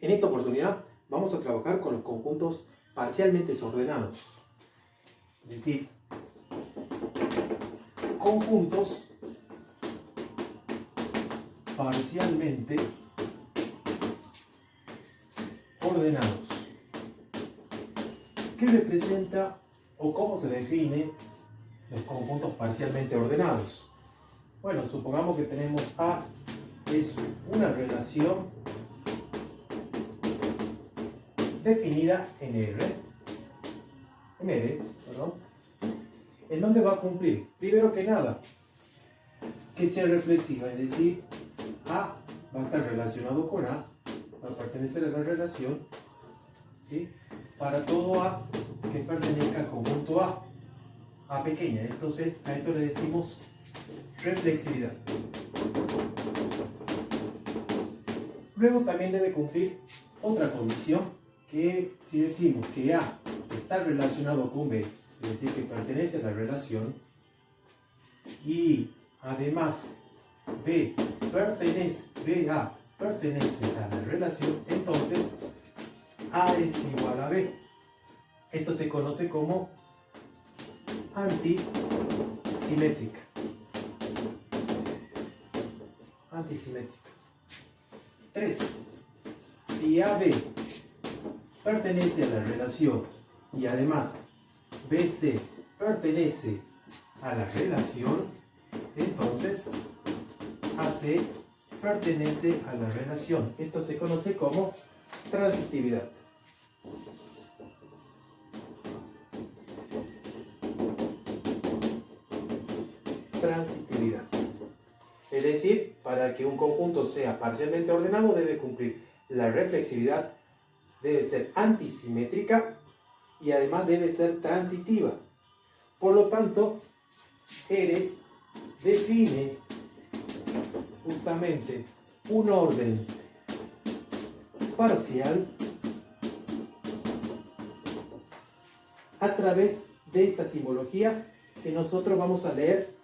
En esta oportunidad vamos a trabajar con los conjuntos parcialmente desordenados. Es decir, conjuntos parcialmente ordenados. ¿Qué representa o cómo se define los conjuntos parcialmente ordenados? Bueno, supongamos que tenemos A es una relación definida en R, en donde va a cumplir, primero que nada, que sea reflexiva, es decir, A va a estar relacionado con A, va a pertenecer a la relación, ¿sí? Para todo A que pertenezca al conjunto A pequeña. Entonces a esto le decimos reflexividad. Luego también debe cumplir otra condición, que si decimos que A está relacionado con B, es decir, que pertenece a la relación, y además BA pertenece a la relación, entonces A es igual a B. Esto se conoce como antisimétrica. Antisimétrica. 3. Si AB pertenece a la relación y además BC pertenece a la relación, entonces AC pertenece a la relación. Esto se conoce como transitividad. Transitividad. Es decir, para que un conjunto sea parcialmente ordenado debe cumplir la reflexividad, debe ser antisimétrica y además debe ser transitiva. Por lo tanto, R define justamente un orden parcial a través de esta simbología que nosotros vamos a leer.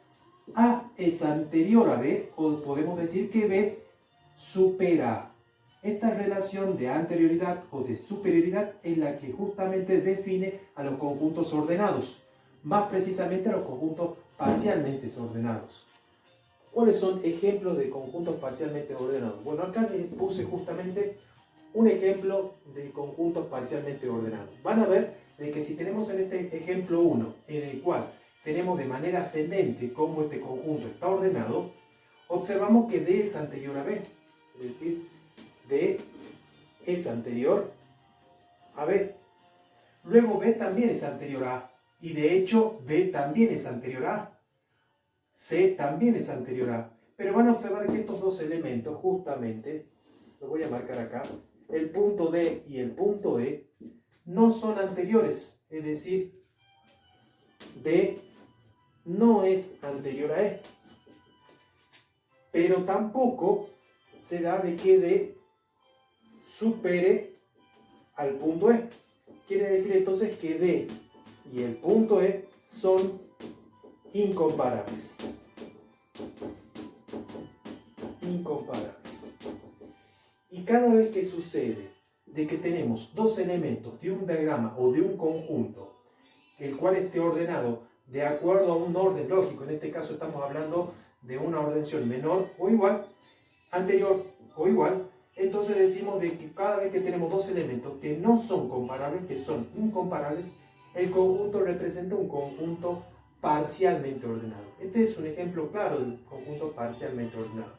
A es anterior a B, o podemos decir que B supera A. Esta relación de anterioridad o de superioridad es la que justamente define a los conjuntos ordenados, más precisamente a los conjuntos parcialmente desordenados. ¿Cuáles son ejemplos de conjuntos parcialmente ordenados? Bueno, acá les puse justamente un ejemplo de conjuntos parcialmente ordenados. Van a ver de que si tenemos en este ejemplo 1, en el cual tenemos de manera ascendente cómo este conjunto está ordenado, observamos que D es anterior a B, es decir, D es anterior a B. Luego B también es anterior a A, y de hecho B también es anterior a A. C también es anterior a A. Pero van a observar que estos dos elementos, justamente, los voy a marcar acá, el punto D y el punto E, no son anteriores, es decir, D no es anterior a E, pero tampoco se da de que D supere al punto E. Quiere decir entonces que D y el punto E son incomparables. Incomparables. Y cada vez que sucede de que tenemos dos elementos de un diagrama o de un conjunto, el cual esté ordenado de acuerdo a un orden lógico, en este caso estamos hablando de una ordenación menor o igual, anterior o igual, entonces decimos de que cada vez que tenemos dos elementos que no son comparables, que son incomparables, el conjunto representa un conjunto parcialmente ordenado. Este es un ejemplo claro de conjunto parcialmente ordenado.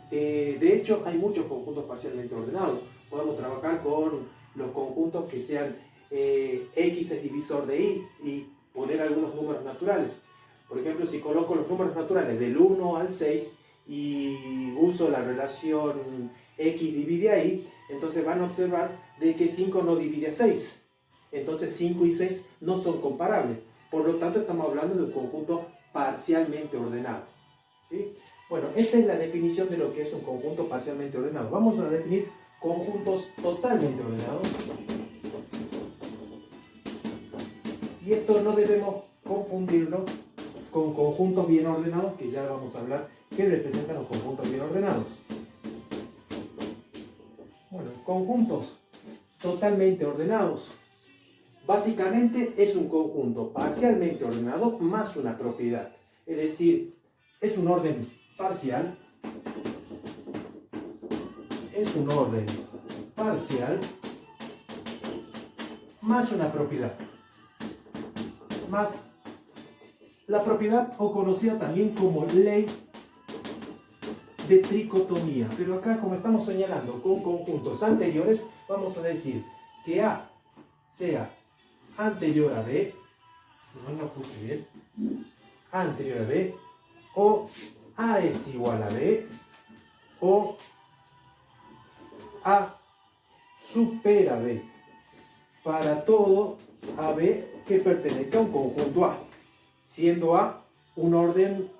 De hecho, hay muchos conjuntos parcialmente ordenados. Podemos trabajar con los conjuntos que sean X es divisor de Y y poner algunos números naturales. Por ejemplo, si coloco los números naturales del 1 al 6 y uso la relación X divide a Y, entonces van a observar de que 5 no divide a 6. Entonces 5 y 6 no son comparables. Por lo tanto, estamos hablando de un conjunto parcialmente ordenado. ¿Sí? Bueno, esta es la definición de lo que es un conjunto parcialmente ordenado. Vamos a definir conjuntos totalmente ordenados. Y esto no debemos confundirlo con conjuntos bien ordenados, que ya vamos a hablar qué representan los conjuntos bien ordenados. conjuntos totalmente ordenados. Básicamente es un conjunto parcialmente ordenado más una propiedad. Es decir, es un orden parcial. Es un orden parcial más una propiedad. Más la propiedad o conocida también como ley de tricotomía. Pero acá, como estamos señalando con conjuntos anteriores, vamos a decir que A sea anterior a B, no lo puse bien, anterior a B, o A es igual a B, o A supera B, para todo AB que pertenezca a un conjunto A, siendo A un orden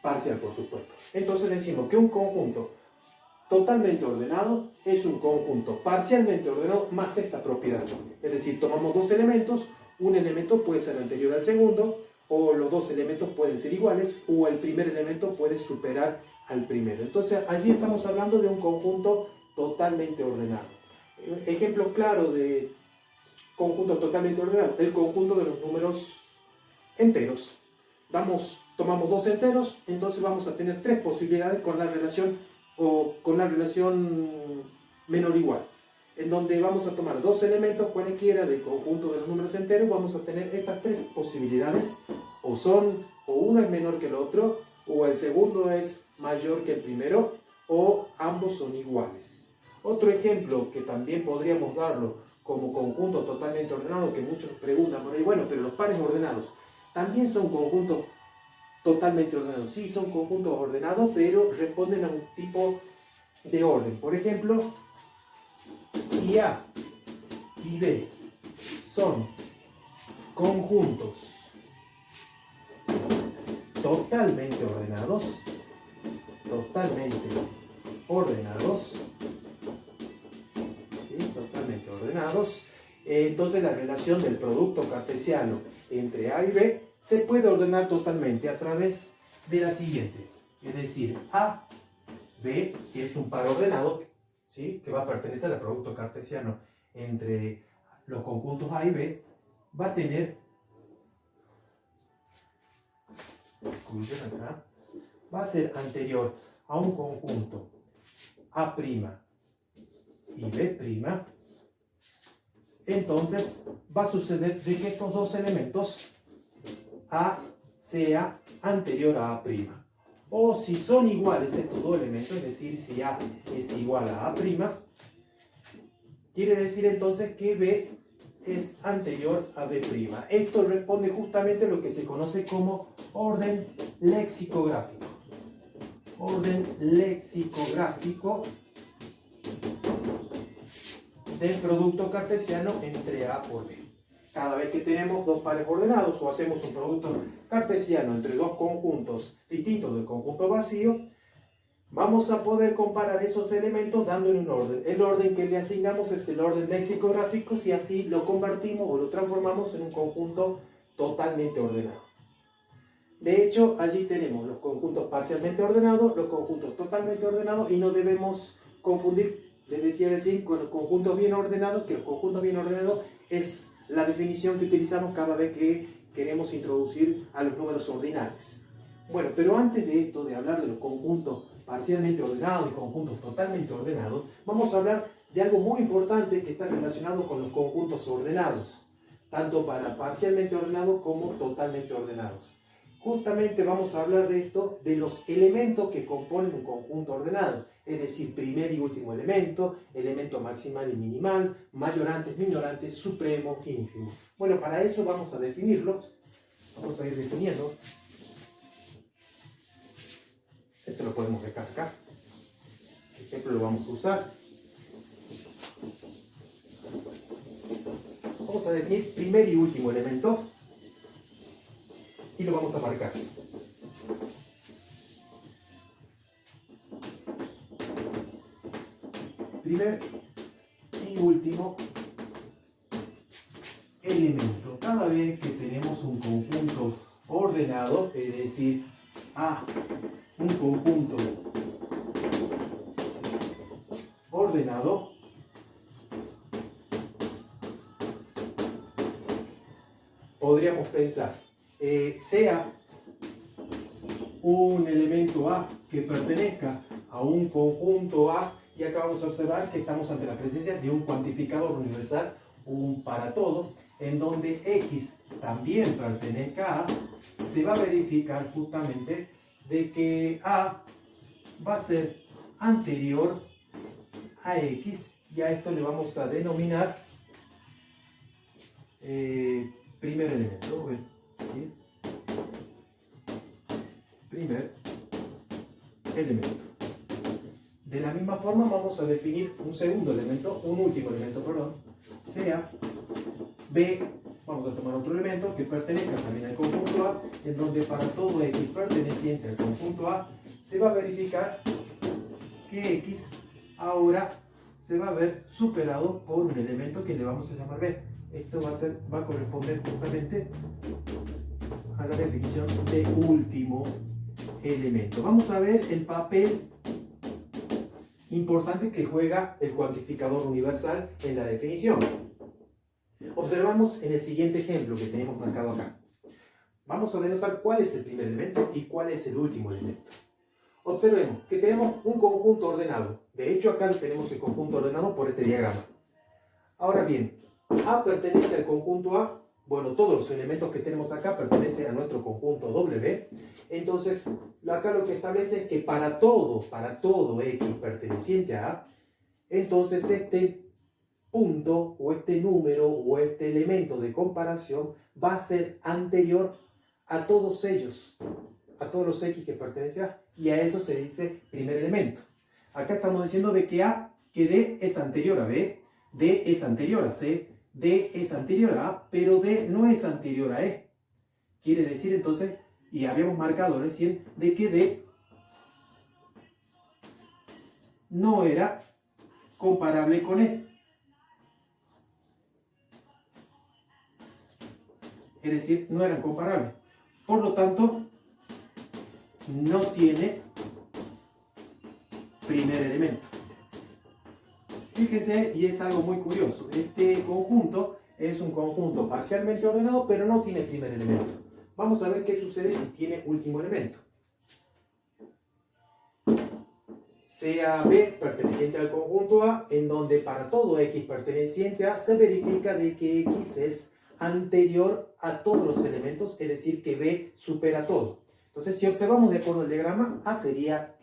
parcial, por supuesto. Entonces decimos que un conjunto totalmente ordenado es un conjunto parcialmente ordenado más esta propiedad. Es decir, tomamos dos elementos, un elemento puede ser anterior al segundo, o los dos elementos pueden ser iguales, o el primer elemento puede superar al primero. Entonces allí estamos hablando de un conjunto totalmente ordenado. Ejemplo claro de conjunto totalmente ordenado, el conjunto de los números enteros. Tomamos dos enteros, entonces vamos a tener tres posibilidades con la relación menor igual, en donde vamos a tomar dos elementos cualquiera del conjunto de los números enteros. Vamos a tener estas tres posibilidades, o uno es menor que el otro, o el segundo es mayor que el primero, o ambos son iguales. Otro ejemplo que también podríamos darlo como conjunto totalmente ordenado, que muchos preguntan por ahí, bueno, pero los pares ordenados también son conjuntos totalmente ordenados. Sí, son conjuntos ordenados, pero responden a un tipo de orden. Por ejemplo, si A y B son conjuntos totalmente ordenados, entonces la relación del producto cartesiano entre A y B se puede ordenar totalmente a través de la siguiente. Es decir, A, B, que es un par ordenado, ¿sí?, que va a pertenecer al producto cartesiano entre los conjuntos A y B, va a tener, va a ser anterior a un conjunto A' y B'. Entonces va a suceder de que estos dos elementos A sea anterior a A'. O si son iguales estos dos elementos, es decir, si A es igual a A', quiere decir entonces que B es anterior a B'. Esto responde justamente a lo que se conoce como orden lexicográfico. Orden lexicográfico del producto cartesiano entre A por B. Cada vez que tenemos dos pares ordenados o hacemos un producto cartesiano entre dos conjuntos distintos del conjunto vacío, vamos a poder comparar esos elementos dándole un orden. El orden que le asignamos es el orden lexicográfico, si así lo convertimos o lo transformamos en un conjunto totalmente ordenado. De hecho, allí tenemos los conjuntos parcialmente ordenados, los conjuntos totalmente ordenados, y no debemos confundir, les decía recién, con los conjuntos bien ordenados, que los conjuntos bien ordenados es la definición que utilizamos cada vez que queremos introducir a los números ordinales. Bueno, pero antes de esto, de hablar de los conjuntos parcialmente ordenados y conjuntos totalmente ordenados, vamos a hablar de algo muy importante que está relacionado con los conjuntos ordenados, tanto para parcialmente ordenados como totalmente ordenados. Justamente vamos a hablar de esto, de los elementos que componen un conjunto ordenado, es decir, primer y último elemento, elemento maximal y minimal, mayorantes, minorantes, supremo, ínfimo. Bueno, para eso vamos a definirlos, vamos a ir definiendo. Esto lo podemos dejar acá. Por ejemplo, lo vamos a usar. Vamos a definir primer y último elemento y lo vamos a marcar. Primer y último elemento. Cada vez que tenemos un conjunto ordenado, es decir, un conjunto ordenado, podríamos pensar, sea un elemento A que pertenezca a un conjunto A, y acá vamos a observar que estamos ante la presencia de un cuantificador universal, un para todo, en donde X también pertenezca a A, se va a verificar justamente de que A va a ser anterior a X, y a esto le vamos a denominar primer elemento, ¿sí? Primer elemento. De la misma forma vamos a definir un segundo elemento, un último elemento, perdón, sea B. Vamos a tomar otro elemento que pertenezca también al conjunto A, en donde para todo X perteneciente al conjunto A se va a verificar que X ahora se va a ver superado por un elemento que le vamos a llamar B. Esto va a corresponder justamente a la definición de último elemento. Vamos a ver el papel importante que juega el cuantificador universal en la definición. Observamos en el siguiente ejemplo que tenemos marcado acá. Vamos a denotar cuál es el primer elemento y cuál es el último elemento. Observemos que tenemos un conjunto ordenado. De hecho, acá tenemos el conjunto ordenado por este diagrama. Ahora bien, A pertenece al conjunto A. Bueno, todos los elementos que tenemos acá pertenecen a nuestro conjunto W. Entonces, acá lo que establece es que para todo X perteneciente a A, entonces este punto o este número o este elemento de comparación va a ser anterior a todos ellos, a todos los X que pertenecen a A, y a eso se dice primer elemento. Acá estamos diciendo de que D es anterior a B, D es anterior a C, D es anterior a A, pero D no es anterior a E. Quiere decir entonces, y habíamos marcado recién, de que D no era comparable con E. Es decir, no eran comparables. Por lo tanto, no tiene primer elemento. Fíjense, y es algo muy curioso, este conjunto es un conjunto parcialmente ordenado, pero no tiene primer elemento. Vamos a ver qué sucede si tiene último elemento. Sea B perteneciente al conjunto A, en donde para todo X perteneciente a A se verifica de que X es anterior a todos los elementos, es decir, que B supera todo. Entonces, si observamos de acuerdo al diagrama, A sería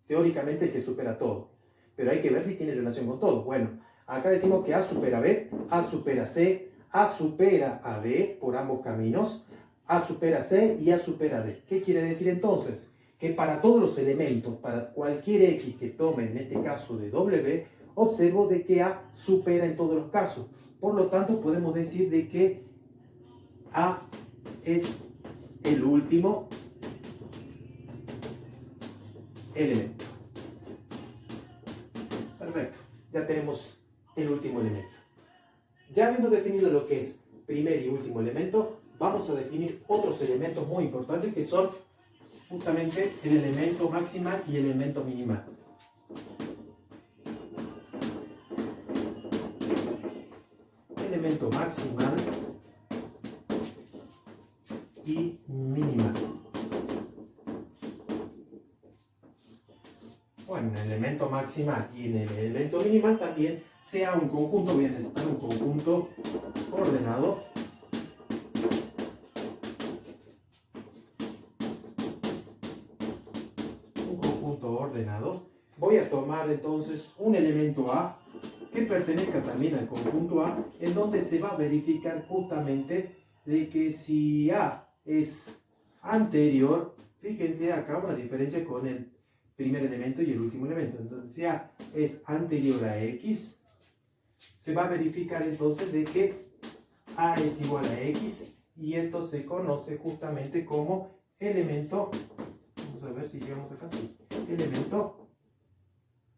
teóricamente el que supera todo. Pero hay que ver si tiene relación con todo. Bueno, acá decimos que A supera B, A supera C, A supera a B por ambos caminos, A supera C y A supera D. ¿Qué quiere decir entonces? Que para todos los elementos, para cualquier X que tome, en este caso de W, observo de que A supera en todos los casos. Por lo tanto, podemos decir de que A es el último elemento. Perfecto, ya tenemos el último elemento. Ya habiendo definido lo que es primer y último elemento, vamos a definir otros elementos muy importantes que son justamente el elemento maximal y el elemento minimal. Elemento maximal y minimal. Bueno, en el elemento maximal y en el elemento minimal también sea un conjunto, voy a necesitar un conjunto ordenado. Un conjunto ordenado. Voy a tomar entonces un elemento A que pertenezca también al conjunto A, en donde se va a verificar justamente de que si A es anterior, fíjense acá una diferencia con el primer elemento y el último elemento. Entonces, si A es anterior a X, se va a verificar entonces de que A es igual a X, y esto se conoce justamente como elemento, vamos a ver si llegamos acá, sí, elemento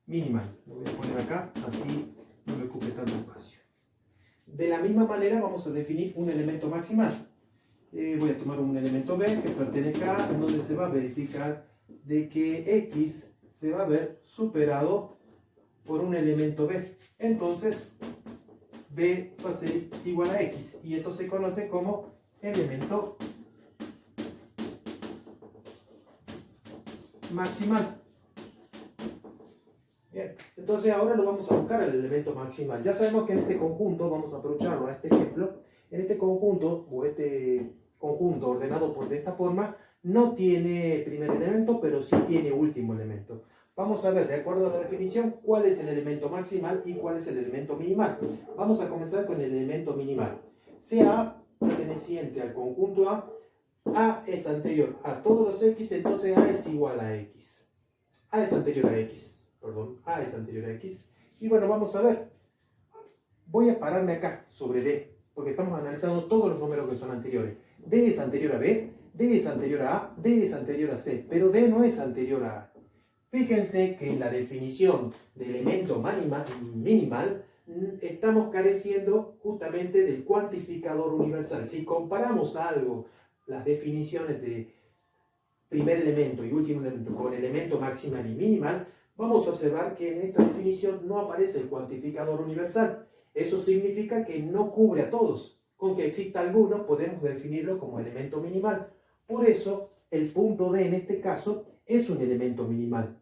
minimal. Lo voy a poner acá, así no me ocupe tanto espacio. De la misma manera vamos a definir un elemento maximal. Voy a tomar un elemento B que pertenezca a, en donde se va a verificar de que X se va a ver superado por un elemento B. Entonces, B va a ser igual a X, y esto se conoce como elemento maximal. Bien, entonces ahora lo vamos a buscar el elemento maximal. Ya sabemos que en este conjunto, vamos a aprovecharlo a este ejemplo, en este conjunto, o este conjunto ordenado por de esta forma, no tiene primer elemento, pero sí tiene último elemento. Vamos a ver, de acuerdo a la definición, cuál es el elemento maximal y cuál es el elemento minimal. Vamos a comenzar con el elemento minimal. Sea A perteneciente al conjunto A es anterior a todos los X, entonces A es igual a X. A es anterior a X, perdón, A es anterior a X. Y bueno, vamos a ver. Voy a pararme acá, sobre D, porque estamos analizando todos los números que son anteriores. D es anterior a B, D es anterior a A, D es anterior a C, pero D no es anterior a A. Fíjense que en la definición de elemento minimal estamos careciendo justamente del cuantificador universal. Si comparamos algo, las definiciones de primer elemento y último elemento con elemento maximal y minimal, vamos a observar que en esta definición no aparece el cuantificador universal. Eso significa que no cubre a todos. Con que exista alguno podemos definirlo como elemento minimal. Por eso el punto D en este caso es un elemento minimal.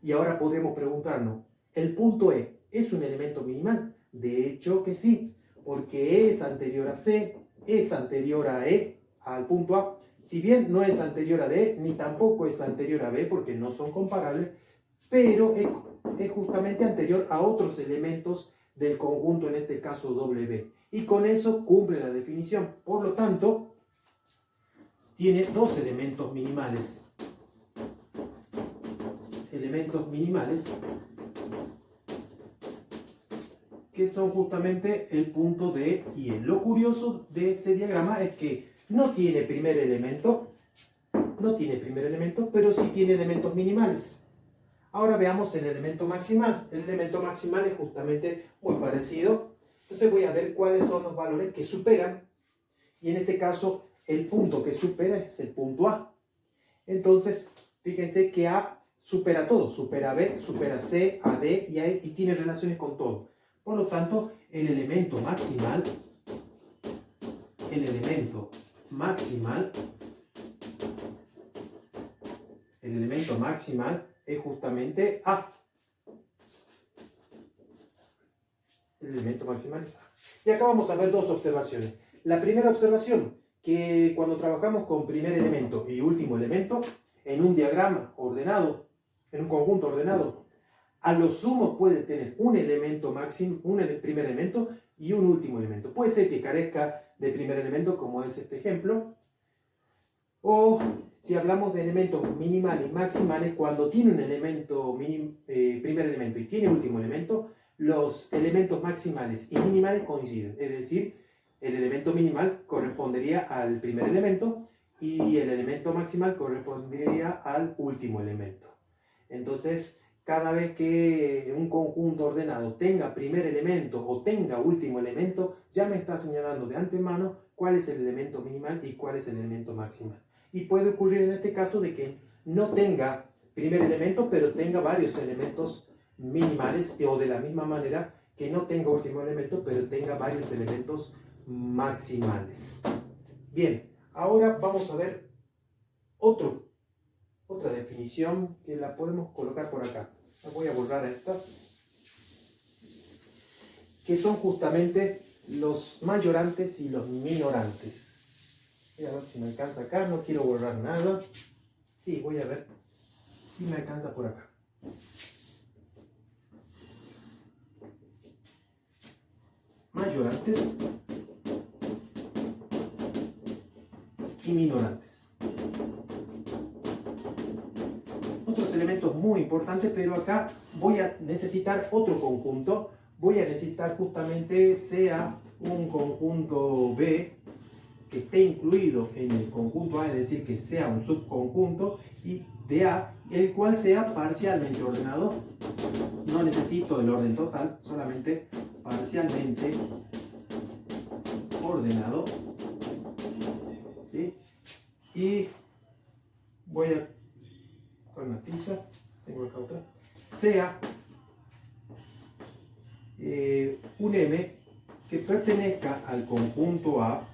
Y ahora podremos preguntarnos, ¿el punto E es un elemento minimal? De hecho que sí, porque E es anterior a C, es anterior a E, al punto A. Si bien no es anterior a D, ni tampoco es anterior a B, porque no son comparables, pero es justamente anterior a otros elementos del conjunto, en este caso W. Y con eso cumple la definición. Por lo tanto, tiene dos elementos minimales. Elementos minimales que son justamente el punto D y E. Lo curioso de este diagrama es que no tiene primer elemento, pero sí tiene elementos minimales. Ahora veamos el elemento maximal. El elemento maximal es justamente muy parecido. Entonces voy a ver cuáles son los valores que superan. Y en este caso, el punto que supera es el punto A. Entonces, fíjense que A supera todo. Supera a B, supera a C, a D y a E, y tiene relaciones con todo. Por lo tanto, el elemento maximal es justamente A. El elemento maximal es A. Y acá vamos a ver dos observaciones. La primera observación, que cuando trabajamos con primer elemento y último elemento, en un diagrama ordenado, en un conjunto ordenado, a lo sumo puede tener un elemento máximo, un primer elemento y un último elemento. Puede ser que carezca de primer elemento, como es este ejemplo, o si hablamos de elementos minimales y maximales, cuando tiene un elemento primer elemento y tiene último elemento, los elementos maximales y minimales coinciden. Es decir, el elemento minimal correspondería al primer elemento y el elemento maximal correspondería al último elemento. Entonces, cada vez que un conjunto ordenado tenga primer elemento o tenga último elemento, ya me está señalando de antemano cuál es el elemento minimal y cuál es el elemento maximal. Y puede ocurrir en este caso de que no tenga primer elemento, pero tenga varios elementos minimales, o de la misma manera que no tenga último elemento, pero tenga varios elementos maximales. Bien, ahora vamos a ver otra definición que la podemos colocar por acá. La voy a borrar esta. Que son justamente los mayorantes y los minorantes. Voy a ver si me alcanza acá, no quiero borrar nada. Sí, voy a ver si me alcanza por acá. Mayorantes y minorantes. Otros elementos muy importantes, pero acá voy a necesitar otro conjunto. Voy a necesitar justamente sea un conjunto B que esté incluido en el conjunto A, es decir, que sea un subconjunto y de A, el cual sea parcialmente ordenado. No necesito el orden total, solamente parcialmente ordenado. ¿Sí? Y voy a con una tiza, tengo acá otra, sea un M que pertenezca al conjunto A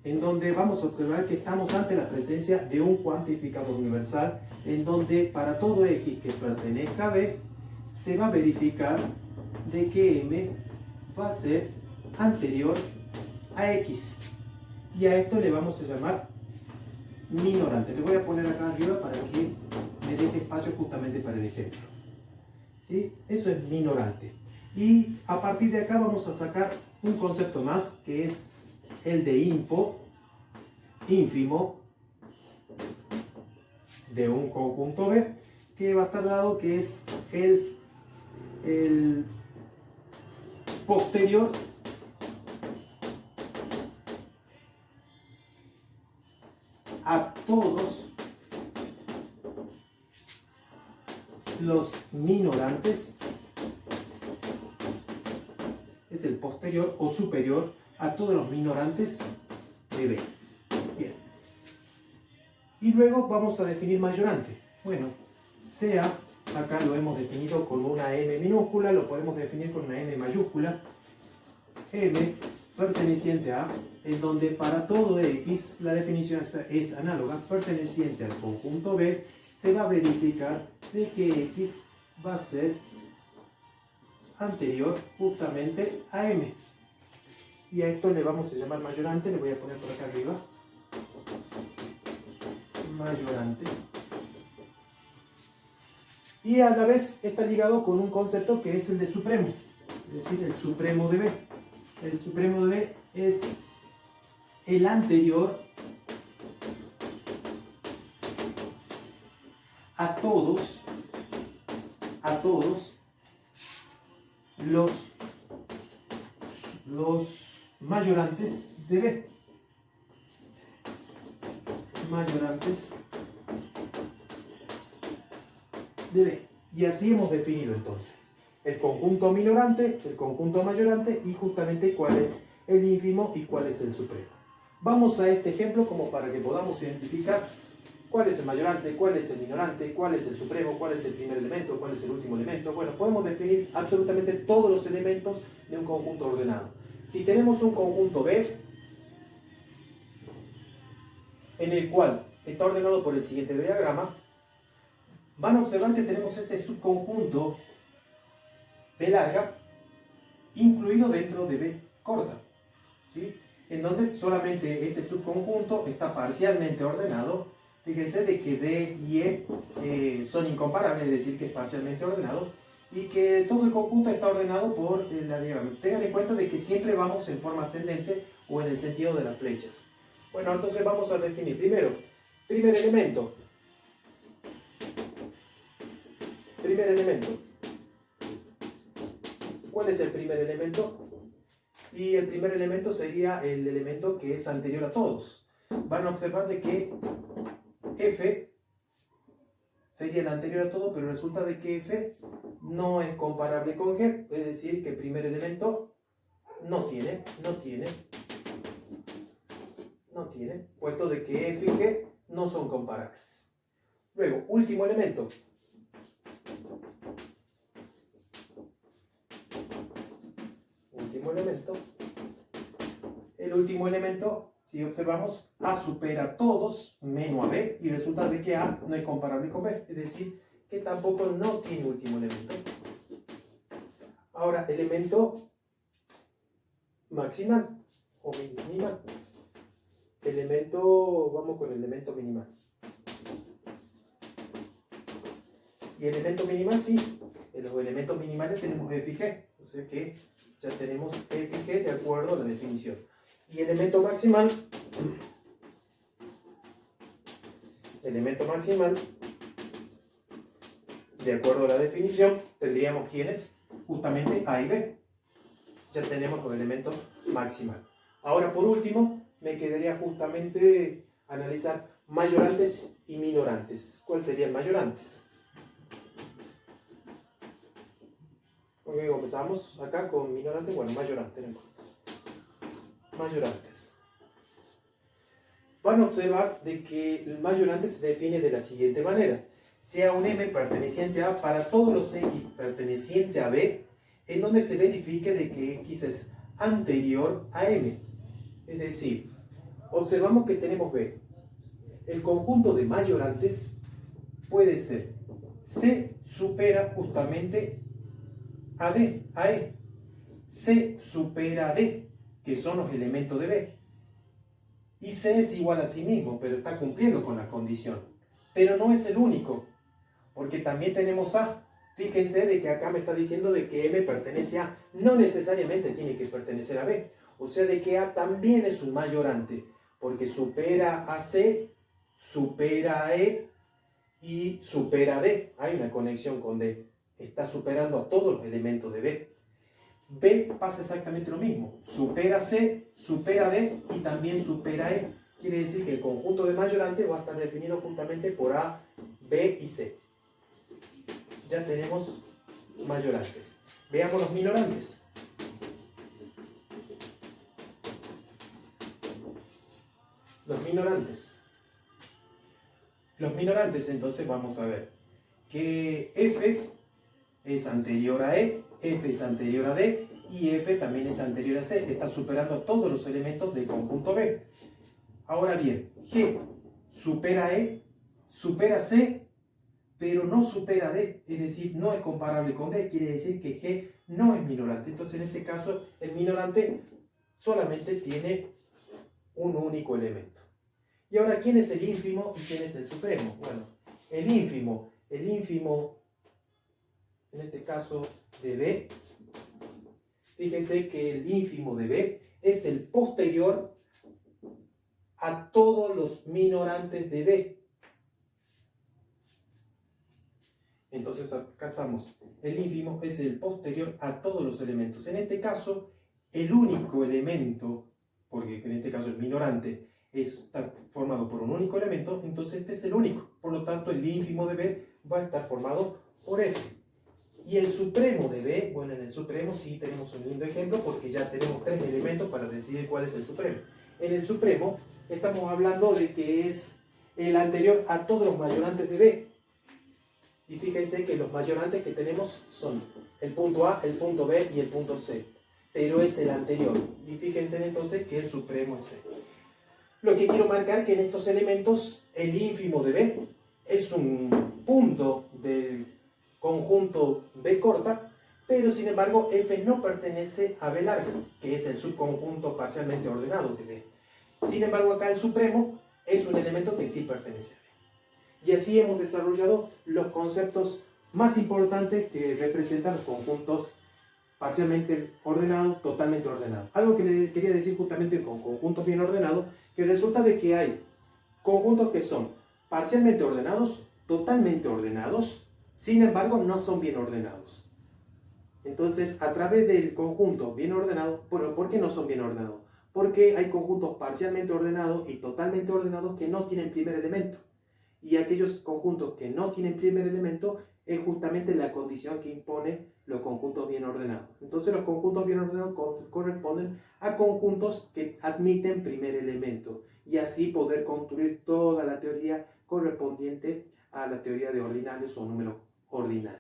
en donde vamos a observar que estamos ante la presencia de un cuantificador universal, en donde para todo x que pertenezca a B, se va a verificar de que m va a ser anterior a x. Y a esto le vamos a llamar minorante. Le voy a poner acá arriba para que me deje espacio justamente para el ejemplo. ¿Sí? Eso es minorante. Y a partir de acá vamos a sacar un concepto más, que es el de ínfimo de un conjunto B, que va a estar dado que es el posterior a todos los minorantes, es el posterior o superior a todos los minorantes de B. Bien. Y luego vamos a definir mayorante. Bueno, sea, acá lo hemos definido con una M minúscula, lo podemos definir con una M mayúscula. M perteneciente a, en donde para todo X la definición es análoga, perteneciente al conjunto B, se va a verificar de que X va a ser anterior justamente a M. Y a esto le vamos a llamar mayorante, le voy a poner por acá arriba. Mayorante. Y a la vez está ligado con un concepto que es el de supremo, es decir, el supremo de B. El supremo de B es el anterior a todos los mayorantes de B. Mayorantes de B. Y así hemos definido entonces el conjunto minorante, el conjunto mayorante y justamente cuál es el ínfimo y cuál es el supremo. Vamos a este ejemplo como para que podamos identificar cuál es el mayorante, cuál es el minorante, cuál es el supremo, cuál es el primer elemento, cuál es el último elemento. Bueno, podemos definir absolutamente todos los elementos de un conjunto ordenado. Si tenemos un conjunto B, en el cual está ordenado por el siguiente diagrama, van a observar que tenemos este subconjunto B larga incluido dentro de B corta, ¿sí? En donde solamente este subconjunto está parcialmente ordenado. Fíjense de que D y E son incomparables, es decir, que es parcialmente ordenado y que todo el conjunto está ordenado por la diagrama. Tengan en cuenta de que siempre vamos en forma ascendente o en el sentido de las flechas. Bueno, entonces vamos a definir primero, primer elemento. ¿Cuál es el primer elemento? Y el primer elemento sería el elemento que es anterior a todos. Van a observar de que F sería el anterior a todo, pero resulta de que F no es comparable con G, es decir, que el primer elemento no tiene, puesto de que F y G no son comparables. Luego, último elemento. El último elemento, si observamos, A supera a todos menos a B y resulta de que A no es comparable con B, es decir, que tampoco no tiene último elemento. Ahora, elemento maximal o minimal. Vamos con el elemento minimal. Y el elemento minimal, sí, en los elementos minimales tenemos F y G, o sea que ya tenemos F y G de acuerdo a la definición. Y elemento maximal, de acuerdo a la definición, tendríamos ¿quiénes? Justamente A y B. Ya tenemos los elementos maximal. Ahora, por último, me quedaría justamente analizar mayorantes y minorantes. ¿Cuál sería el mayorante? Ok, comenzamos acá con minorantes. Bueno, mayorante, no importa. Mayorantes. Van a observar de que el mayorante se define de la siguiente manera. Sea un M perteneciente a para todos los X perteneciente a B, en donde se verifique de que X es anterior a M. Es decir, observamos que tenemos B. El conjunto de mayorantes puede ser C supera justamente a D, a E. C supera a D, que son los elementos de B. Y C es igual a sí mismo, pero está cumpliendo con la condición. Pero no es el único, porque también tenemos A. Fíjense de que acá me está diciendo de que M pertenece a A. No necesariamente tiene que pertenecer a B. O sea, de que A también es un mayorante, porque supera a C, supera a E y supera a D. Hay una conexión con D. Está superando a todos los elementos de B. B pasa exactamente lo mismo. Supera C, supera D y también supera E. Quiere decir que el conjunto de mayorantes va a estar definido justamente por A, B y C. Ya tenemos mayorantes. Veamos los minorantes. Los minorantes. Los minorantes, entonces vamos a ver que F es anterior a E, F es anterior a D y F también es anterior a C. Está superando todos los elementos del conjunto B. Ahora bien, G supera E, supera C, pero no supera D, es decir, no es comparable con D. Quiere decir que G no es minorante. Entonces, en este caso, el minorante solamente tiene un único elemento. Y ahora, ¿quién es el ínfimo y quién es el supremo? Bueno, el ínfimo, en este caso de B, fíjense que el ínfimo de B es el posterior a todos los minorantes de B. Entonces acá estamos, el ínfimo es el posterior a todos los elementos. En este caso, el único elemento, porque en este caso el minorante está formado por un único elemento, entonces este es el único. Por lo tanto, el ínfimo de B va a estar formado por F. Y el supremo de B, bueno, en el supremo sí tenemos un lindo ejemplo porque ya tenemos tres elementos para decidir cuál es el supremo. En el supremo estamos hablando de que es el anterior a todos los mayorantes de B. Y fíjense que los mayorantes que tenemos son el punto A, el punto B y el punto C. Pero es el anterior. Y fíjense entonces que el supremo es C. Lo que quiero marcar es que en estos elementos el ínfimo de B es un punto del conjunto B corta, pero sin embargo F no pertenece a B larga, que es el subconjunto parcialmente ordenado de B. Sin embargo acá el supremo es un elemento que sí pertenece a B. Y así hemos desarrollado los conceptos más importantes que representan los conjuntos parcialmente ordenados, totalmente ordenados. Algo que le quería decir justamente con conjuntos bien ordenados, que resulta de que hay conjuntos que son parcialmente ordenados, totalmente ordenados, sin embargo no son bien ordenados. Entonces, a través del conjunto bien ordenado, ¿por qué no son bien ordenados? Porque hay conjuntos parcialmente ordenados y totalmente ordenados que no tienen primer elemento. Y aquellos conjuntos que no tienen primer elemento es justamente la condición que impone los conjuntos bien ordenados. Entonces los conjuntos bien ordenados corresponden a conjuntos que admiten primer elemento y así poder construir toda la teoría correspondiente a la teoría de ordinales o números ordinales.